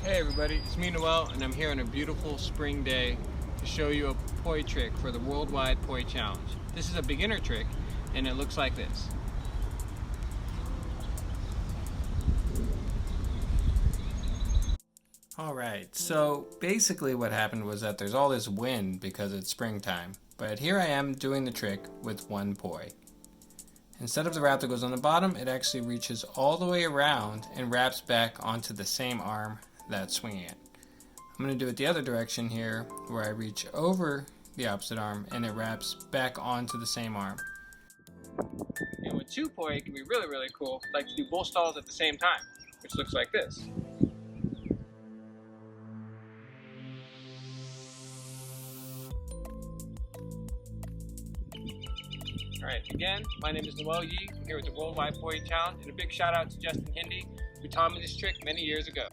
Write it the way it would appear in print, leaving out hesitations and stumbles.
Hey everybody, it's me Noel, and I'm here on a beautiful spring day to show you a poi trick for the Worldwide Poi Challenge. This is a beginner trick, and it looks like this. Alright, so basically what happened was that there's all this wind because it's springtime, but here I am doing the trick with one poi. Instead of the wrap that goes on the bottom, it actually reaches all the way around and wraps back onto the same arm that's swinging it. I'm going to do it the other direction here, where I reach over the opposite arm and it wraps back onto the same arm. And with two poi, it can be really cool, like to do both stalls at the same time, which looks like this. Alright, again, my name is Noel Yee. I'm here with the Worldwide Poi Challenge, and a big shout out to Justin Hinde, who taught me this trick many years ago.